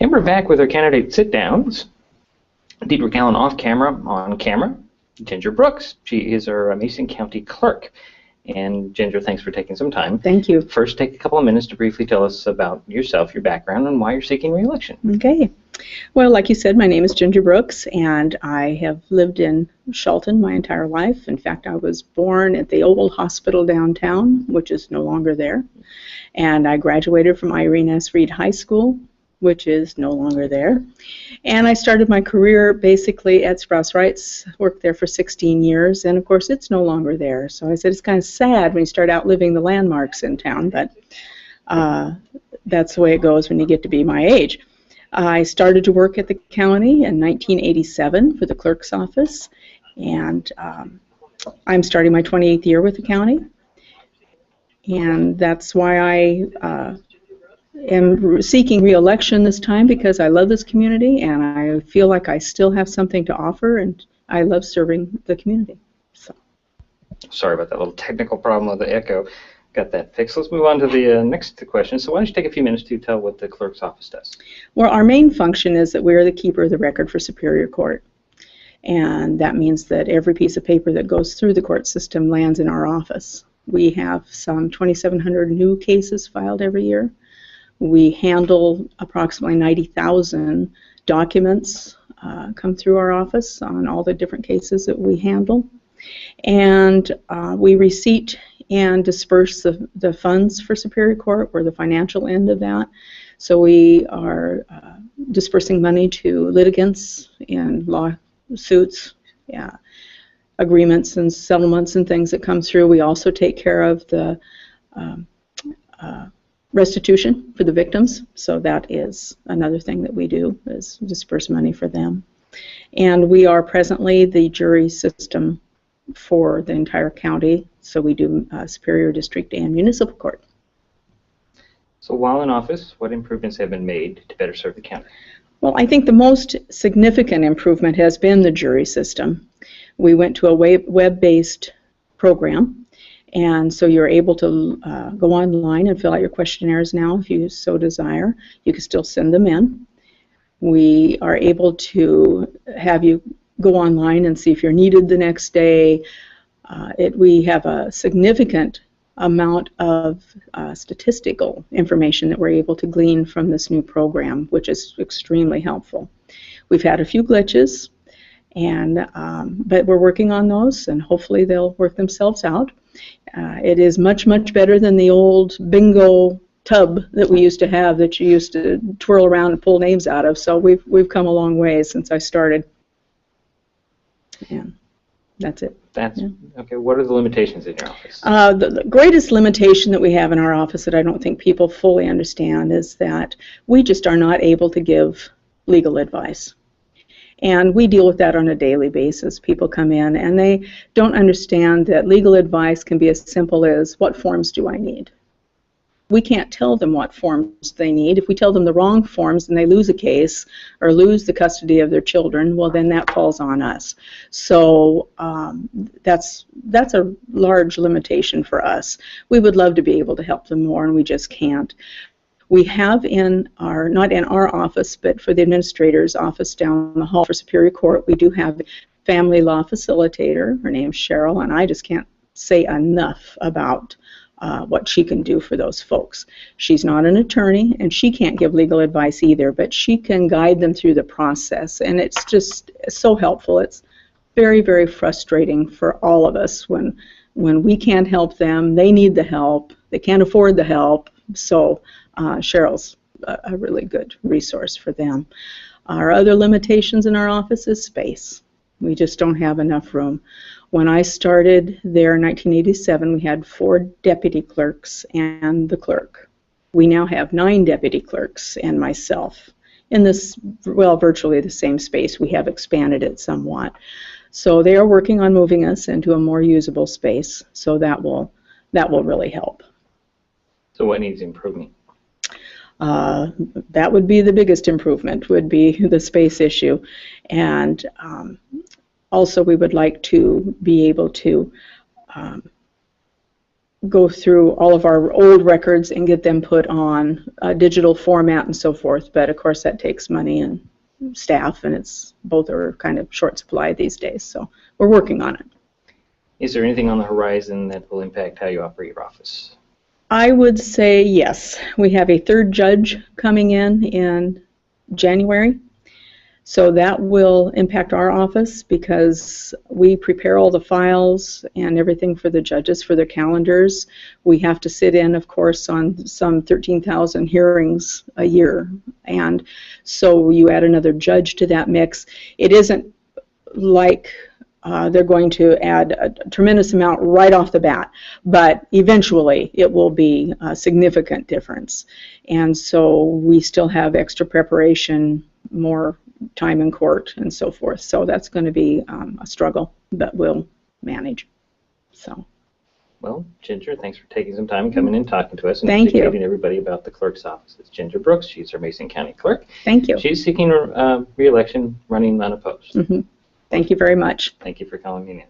And we're back with our candidate sit-downs. Deidre Gallen off camera, on camera, Ginger Brooks. She is our Mason County Clerk. And Ginger, thanks for taking some time. Thank you. First, take a couple of minutes to briefly tell us about yourself, your background, and why you're seeking re-election. Okay. Well, like you said, my name is Ginger Brooks, and I have lived in Shelton my entire life. In fact, I was born at the old hospital downtown, which is no longer there. And I graduated from Irene S. Reed High School, which is no longer there. And I started my career basically at Sprouse Wright's, worked there for 16 years, and of course it's no longer there. So I said it's kind of sad when you start outliving the landmarks in town, but that's the way it goes when you get to be my age. I started to work at the county in 1987 for the clerk's office, and I'm starting my 28th year with the county, and that's why I am seeking re-election this time, because I love this community and I feel like I still have something to offer, and I love serving the community. So. Sorry about that little technical problem with the echo. Got that fixed. Let's move on to the next question. So why don't you take a few minutes to tell what the clerk's office does? Well, our main function is that we are the keeper of the record for Superior Court. And that means that every piece of paper that goes through the court system lands in our office. We have some 2,700 new cases filed every year. We handle approximately 90,000 documents come through our office on all the different cases that we handle. And we receipt and disperse the funds for Superior Court. We're the financial end of that. So we are dispersing money to litigants in lawsuits, agreements and settlements and things that come through. We also take care of the restitution for the victims, so that is another thing that we do, is disperse money for them. And we are presently the jury system for the entire county, so we do Superior District and Municipal Court. So while in office, what improvements have been made to better serve the county? Well, I think the most significant improvement has been the jury system. We went to a web-based program, and so you're able to go online and fill out your questionnaires now if you so desire. You can still send them in. We are able to have you go online and see if you're needed the next day. We have a significant amount of statistical information that we're able to glean from this new program, which is extremely helpful. We've had a few glitches, and but we're working on those, and hopefully they'll work themselves out. It is much, much better than the old bingo tub that we used to have that you used to twirl around and pull names out of. So we've come a long way since I started. And that's it. Okay. What are the limitations in your office? The greatest limitation that we have in our office that I don't think people fully understand is that we just are not able to give legal advice. And we deal with that on a daily basis. People come in and they don't understand that legal advice can be as simple as, what forms do I need? We can't tell them what forms they need. If we tell them the wrong forms and they lose a case or lose the custody of their children, well, then that falls on us. So that's a large limitation for us. We would love to be able to help them more, and we just can't. We have in our, not in our office, but for the administrator's office down the hall for Superior Court, we do have a family law facilitator. Her name's Cheryl, and I just can't say enough about what she can do for those folks. She's not an attorney, and she can't give legal advice either, but she can guide them through the process, and it's just so helpful. It's very, very frustrating for all of us when we can't help them. They need the help. They can't afford the help. So Cheryl's a really good resource for them. Our other limitations in our office is space. We just don't have enough room. When I started there in 1987, we had 4 deputy clerks and the clerk. We now have 9 deputy clerks and myself in this, well, virtually the same space. We have expanded it somewhat. So they are working on moving us into a more usable space, so that will really help. So what needs improving? That would be the biggest improvement, would be the space issue. And also we would like to be able to go through all of our old records and get them put on a digital format and so forth. But of course that takes money and staff, and both are kind of short supply these days. So we're working on it. Is there anything on the horizon that will impact how you operate your office? I would say yes. We have a third judge coming in January. So that will impact our office because we prepare all the files and everything for the judges for their calendars. We have to sit in, of course, on some 13,000 hearings a year. And so you add another judge to that mix. It isn't like they're going to add a tremendous amount right off the bat, but eventually it will be a significant difference. And so we still have extra preparation, more time in court and so forth. So that's going to be a struggle, but we'll manage. So. Well, Ginger, thanks for taking some time and coming in and talking to us and Thank you. educating everybody about the clerk's office. It's Ginger Brooks. She's our Mason County clerk. Thank you. She's seeking re-election, running unopposed. Mm-hmm. Thank you very much. Thank you for calling me in.